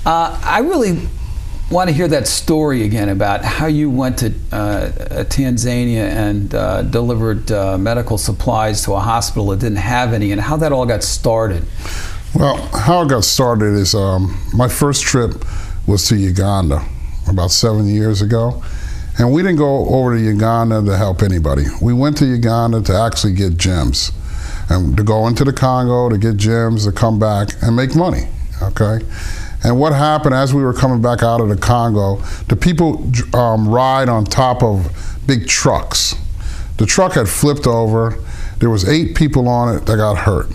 I really want to hear that story again about how you went to Tanzania and delivered medical supplies to a hospital that didn't have any, and how that all got started. Well, how it got started is my first trip was to Uganda about 7 years ago. And we didn't go over to Uganda to help anybody. We went to Uganda to actually get gems, and to go into the Congo to get gems, to come back and make money, okay? And what happened as we were coming back out of the Congo, the people ride on top of big trucks. The truck had flipped over. There was 8 people on it that got hurt.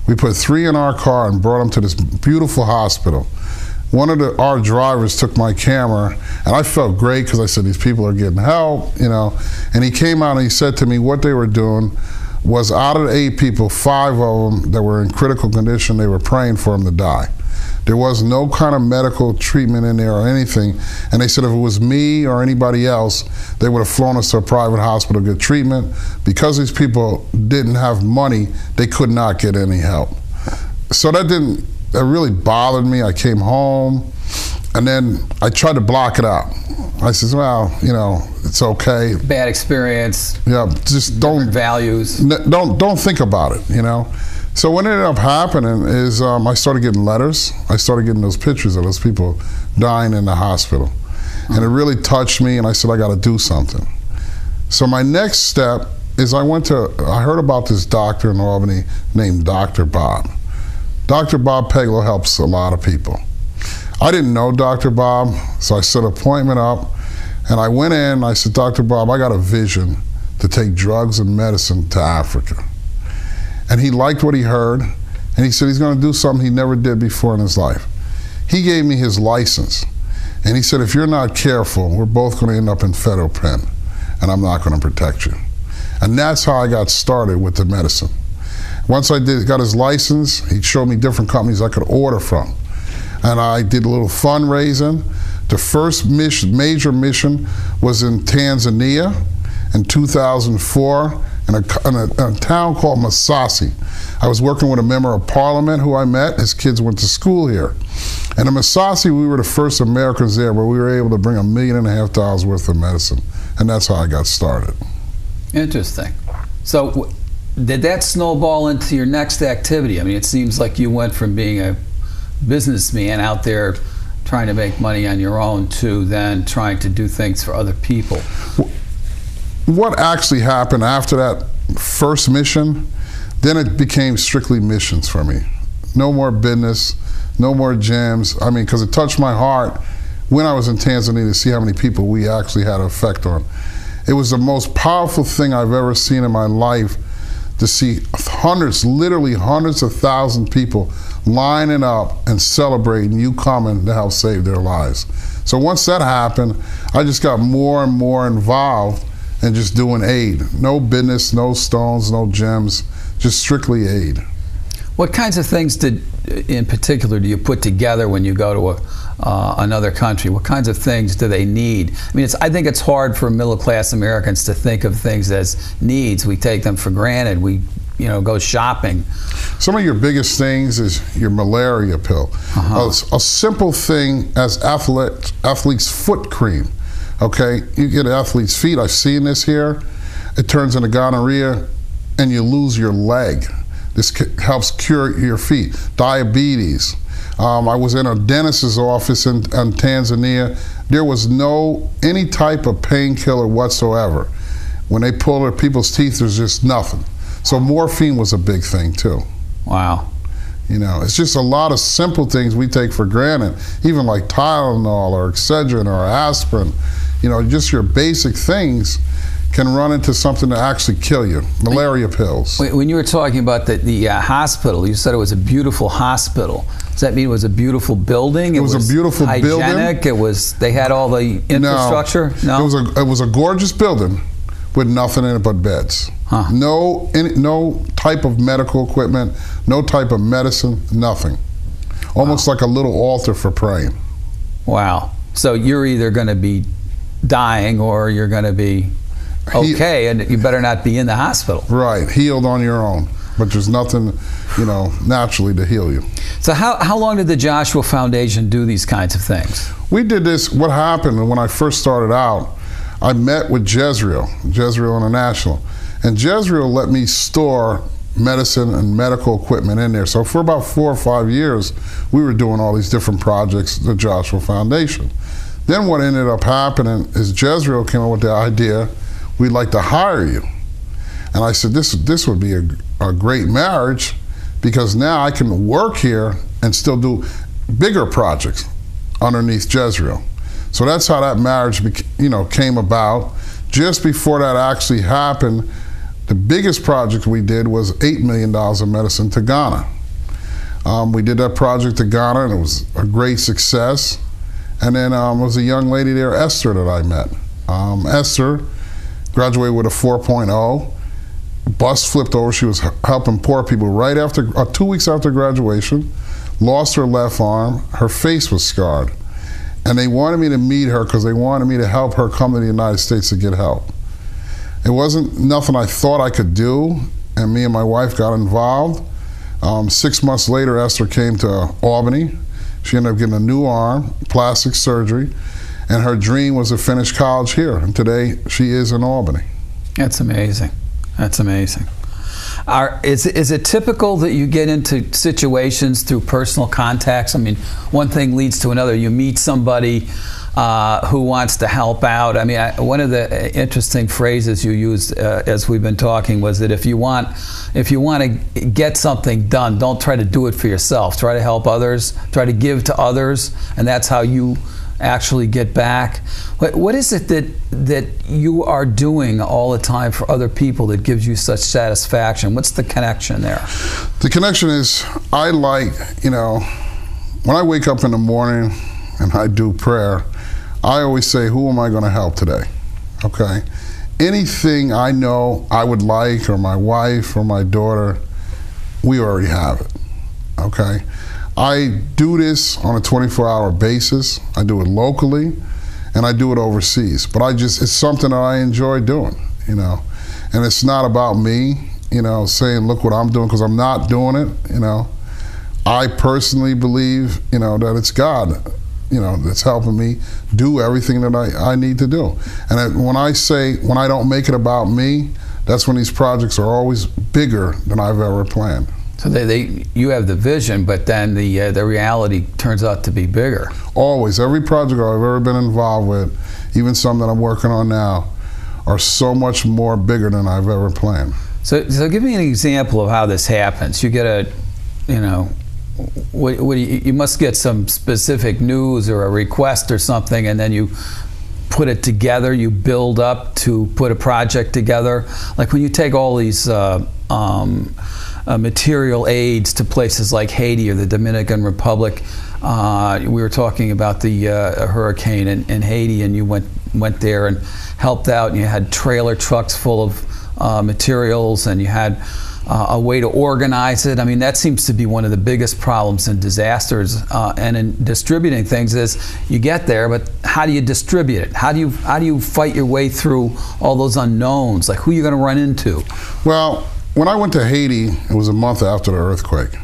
We put 3 in our car and brought them to this beautiful hospital. One of our drivers took my camera, and I felt great because I said, these people are getting help, you know. And he came out and he said to me what they were doing was, out of the 8 people, 5 of them that were in critical condition, they were praying for them to die. There was no kind of medical treatment in there or anything. And they said if it was me or anybody else, they would have flown us to a private hospital to get treatment. Because these people didn't have money, they could not get any help. So that really bothered me. I came home, and then I tried to block it out. I said, well, you know, it's okay. Bad experience. Yeah, just don't values. Don't think about it, you know. So what ended up happening is I started getting letters. I started getting those pictures of those people dying in the hospital, and it really touched me. And I said, I got to do something. So my next step is I heard about this doctor in Albany named Dr. Bob. Dr. Bob Pegler helps a lot of people. I didn't know Dr. Bob, so I set an appointment up, and I went in, I said, Dr. Bob, I got a vision to take drugs and medicine to Africa. And he liked what he heard, and he said he's gonna do something he never did before in his life. He gave me his license, and he said, if you're not careful, we're both gonna end up in federal pen, and I'm not gonna protect you. And that's how I got started with the medicine. Once I got his license, he showed me different companies I could order from. And I did a little fundraising. The first major mission was in Tanzania in 2004 in a town called Masasi. I was working with a member of parliament who I met. His kids went to school here. And in Masasi, we were the first Americans there where we were able to bring $1.5 million worth of medicine. And that's how I got started. Interesting. So did that snowball into your next activity? I mean, it seems like you went from being a businessman out there trying to make money on your own to then trying to do things for other people. What actually happened after that first mission, then it became strictly missions for me. No more business, no more gyms. I mean, because it touched my heart when I was in Tanzania to see how many people we actually had an effect on. It was the most powerful thing I've ever seen in my life, to see hundreds, literally hundreds of thousands of people lining up and celebrating you coming to help save their lives. So once that happened, I just got more and more involved in just doing aid. No business, no stones, no gems, just strictly aid. What kinds of things in particular do you put together when you go to another country? What kinds of things do they need? I mean, I think it's hard for middle-class Americans to think of things as needs. We take them for granted. We, go shopping. Some of your biggest things is your malaria pill. A simple thing as athlete's foot cream. Okay, you get athlete's feet. I've seen this here. It turns into gonorrhea, and you lose your leg. This helps cure your feet. Diabetes. I was in a dentist's office in Tanzania. There was any type of painkiller whatsoever. When they pull people's teeth, there's just nothing. So morphine was a big thing too. Wow. It's just a lot of simple things we take for granted, even like Tylenol or Excedrin or aspirin. Just your basic things can run into something to actually kill you. Malaria pills. When you were talking about the hospital, you said it was a beautiful hospital. Does that mean it was a beautiful building? It was a beautiful hygienic? building. They had all the infrastructure? No. It was a gorgeous building with nothing in it but beds. Huh. No type of medical equipment, no type of medicine, nothing. Almost like a little altar for praying. Wow. So you're either going to be dying or you're going to be okay, and you better not be in the hospital. Right, healed on your own. But there's nothing, naturally to heal you. So how long did the Joshua Foundation do these kinds of things? We did this, what happened when I first started out, I met with Jezreel International, and Jezreel let me store medicine and medical equipment in there. So for about 4 or 5 years, we were doing all these different projects, the Joshua Foundation. Then what ended up happening is Jezreel came up with the idea, we'd like to hire you. And I said, this would be a great marriage, because now I can work here and still do bigger projects underneath Jezreel. So that's how that marriage came about. Just before that actually happened, the biggest project we did was $8 million of medicine to Ghana. We did that project to Ghana, and it was a great success. And then there was a young lady there, Esther, that I met. Esther graduated with a 4.0. Bus flipped over. She was helping poor people right after, 2 weeks after graduation, lost her left arm. Her face was scarred. And they wanted me to meet her because they wanted me to help her come to the United States to get help. It wasn't nothing I thought I could do, and me and my wife got involved. 6 months later, Esther came to Albany. She ended up getting a new arm, plastic surgery, and her dream was to finish college here, and today she is in Albany. That's amazing. That's amazing. Is it typical that you get into situations through personal contacts? I mean, one thing leads to another. You meet somebody who wants to help out. I mean, one of the interesting phrases you used as we've been talking was that if you want to get something done, don't try to do it for yourself. Try to help others. Try to give to others, and that's how you actually get back. What is it that you are doing all the time for other people that gives you such satisfaction? What's the connection there? The connection is, I like, when I wake up in the morning and I do prayer, I always say, who am I going to help today? Okay? Anything I know I would like, or my wife or my daughter, we already have it. Okay? I do this on a 24-hour basis. I do it locally, and I do it overseas. But it's something that I enjoy doing, And it's not about me, saying, look what I'm doing, because I'm not doing it, I personally believe, that it's God, that's helping me do everything that I need to do. And when I don't make it about me, that's when these projects are always bigger than I've ever planned. So you have the vision, but then the reality turns out to be bigger. Always. Every project I've ever been involved with, even some that I'm working on now, are so much more bigger than I've ever planned. So give me an example of how this happens. You get you must get some specific news or a request or something, and then you put it together, you build up to put a project together. Like when you take all these material aids to places like Haiti or the Dominican Republic. We were talking about the hurricane in Haiti, and you went there and helped out, and you had trailer trucks full of materials, and you had a way to organize it. I mean, that seems to be one of the biggest problems in disasters and in distributing things is you get there, but how do you distribute it? How do you fight your way through all those unknowns? Like, who are you going to run into? Well, when I went to Haiti, it was a month after the earthquake.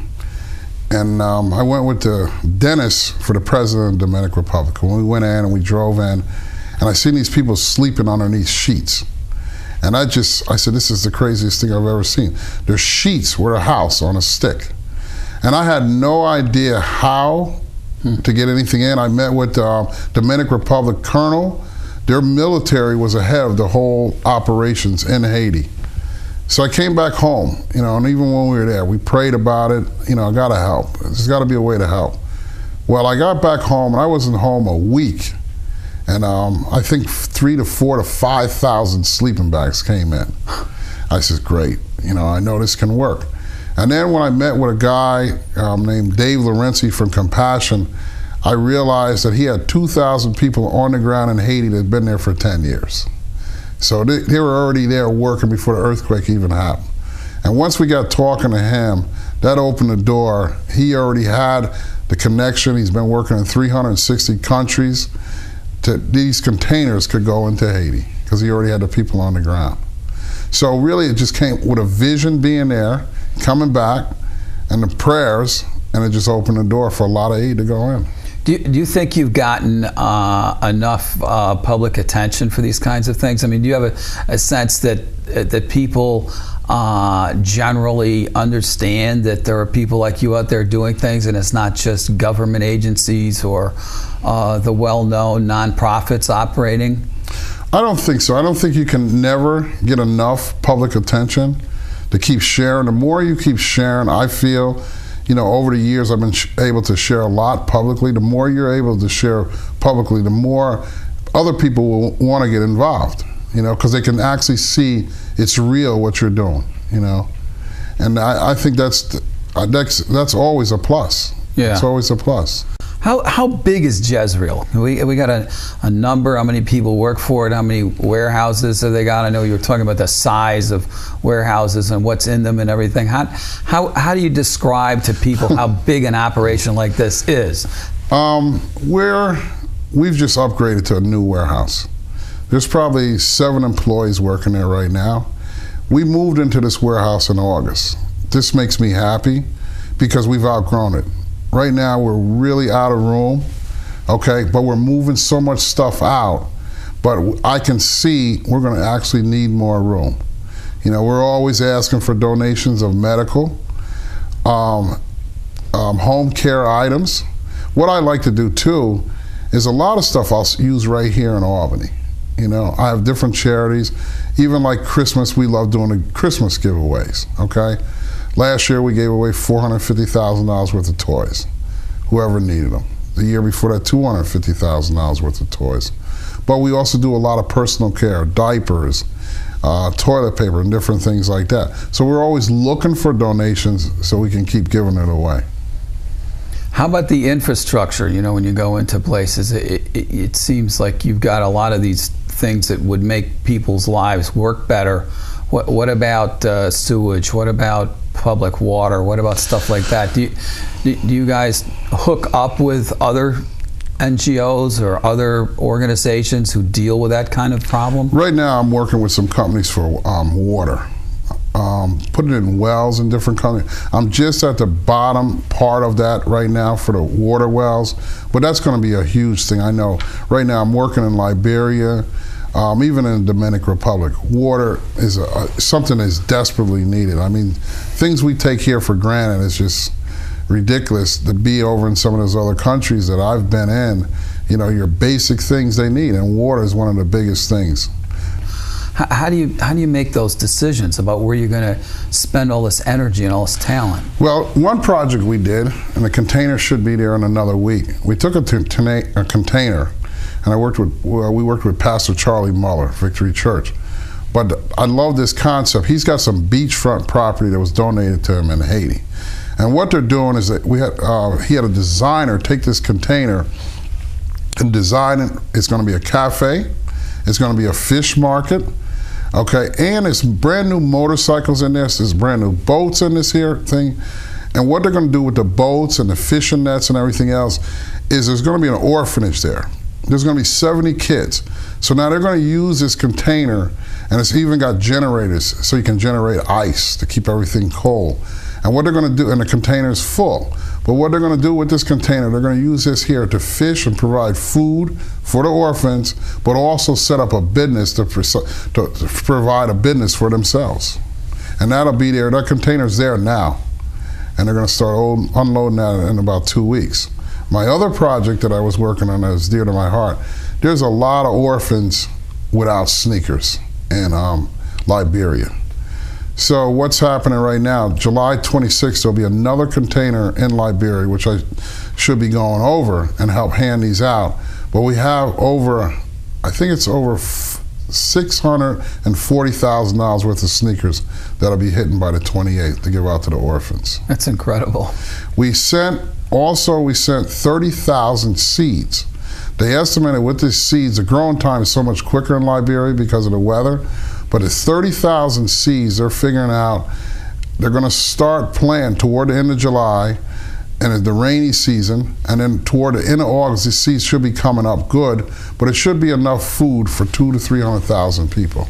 And I went with the dentist for the president of the Dominican Republic. When we went in and we drove in, and I seen these people sleeping underneath sheets. And I said, this is the craziest thing I've ever seen. Their sheets were a house on a stick. And I had no idea how to get anything in. I met with the Dominican Republic colonel. Their military was ahead of the whole operations in Haiti. So I came back home, and even when we were there, we prayed about it. I gotta help. There's gotta be a way to help. Well, I got back home, and I wasn't home a week. And I think 3,000 to 4,000 to 5,000 sleeping bags came in. I said, great, I know this can work. And then when I met with a guy named Dave Lorenzo from Compassion, I realized that he had 2,000 people on the ground in Haiti that had been there for 10 years. So they were already there working before the earthquake even happened. And once we got talking to him, that opened the door. He already had the connection. He's been working in 360 countries. These containers could go into Haiti because he already had the people on the ground. So really it just came with a vision being there, coming back, and the prayers, and it just opened the door for a lot of aid to go in. Do you think you've gotten enough public attention for these kinds of things? I mean, do you have a sense that people generally understand that there are people like you out there doing things, and it's not just government agencies or the well-known nonprofits operating? I don't think so. I don't think you can never get enough public attention to keep sharing. The more you keep sharing, I feel, you know, over the years I've been able to share a lot publicly. The more you're able to share publicly, the more other people will want to get involved, you know, because they can actually see it's real what you're doing, you know. And I think that's always a plus. Yeah. It's always a plus. How big is Jezreel? We got a number, how many people work for it, how many warehouses have they got? I know you were talking about the size of warehouses and what's in them and everything. How do you describe to people how big an operation like this is? We've just upgraded to a new warehouse. There's probably 7 employees working there right now. We moved into this warehouse in August. This makes me happy because we've outgrown it. Right now, we're really out of room, okay? But we're moving so much stuff out. But I can see we're going to actually need more room. You know, we're always asking for donations of medical, home care items. What I like to do too is a lot of stuff I'll use right here in Albany. You know, I have different charities. Even like Christmas, we love doing the Christmas giveaways, okay? Last year, we gave away $450,000 worth of toys, whoever needed them. The year before that, $250,000 worth of toys. But we also do a lot of personal care, diapers, toilet paper, and different things like that. So we're always looking for donations so we can keep giving it away. How about the infrastructure? You know, when you go into places, it seems like you've got a lot of these things that would make people's lives work better. What about sewage? What about public water? What about stuff like that? Do you guys hook up with other NGOs or other organizations who deal with that kind of problem? Right now I'm working with some companies for water, putting it in wells in different countries. I'm just at the bottom part of that right now for the water wells, but that's going to be a huge thing. I know right now I'm working in Liberia, even in the Dominican Republic. Water is something that's desperately needed. I mean, things we take here for granted is just ridiculous to be over in some of those other countries that I've been in. You know, your basic things they need, and water is one of the biggest things. How do you make those decisions about where you're going to spend all this energy and all this talent? Well, one project we did, and the container should be there in another week. We took a container, and we worked with Pastor Charlie Muller, Victory Church. But I love this concept. He's got some beachfront property that was donated to him in Haiti. And what they're doing is that he had a designer take this container and design it. It's going to be a cafe. It's going to be a fish market. Okay, and there's brand new motorcycles in this. There's brand new boats in this here thing. And what they're going to do with the boats and the fishing nets and everything else is there's going to be an orphanage there. There's going to be 70 kids. So now they're going to use this container, and it's even got generators so you can generate ice to keep everything cold. And what they're going to do, and the container is full, but what they're going to do with this container, they're going to use this here to fish and provide food for the orphans, but also set up a business to provide a business for themselves. And that'll be there. That container's there now. And they're going to start unloading that in about 2 weeks. My other project that I was working on that is dear to my heart, there's a lot of orphans without sneakers in Liberia. So what's happening right now, July 26th, there'll be another container in Liberia, which I should be going over and help hand these out. But we have over, I think it's over $640,000 worth of sneakers that'll be hitting by the 28th to give out to the orphans. That's incredible. We sent 30,000 seeds. They estimated with these seeds, the growing time is so much quicker in Liberia because of the weather, but it's 30,000 seeds they're figuring out. They're going to start planting toward the end of July and the rainy season, and then toward the end of August, these seeds should be coming up good, but it should be enough food for 200,000 to 300,000 people.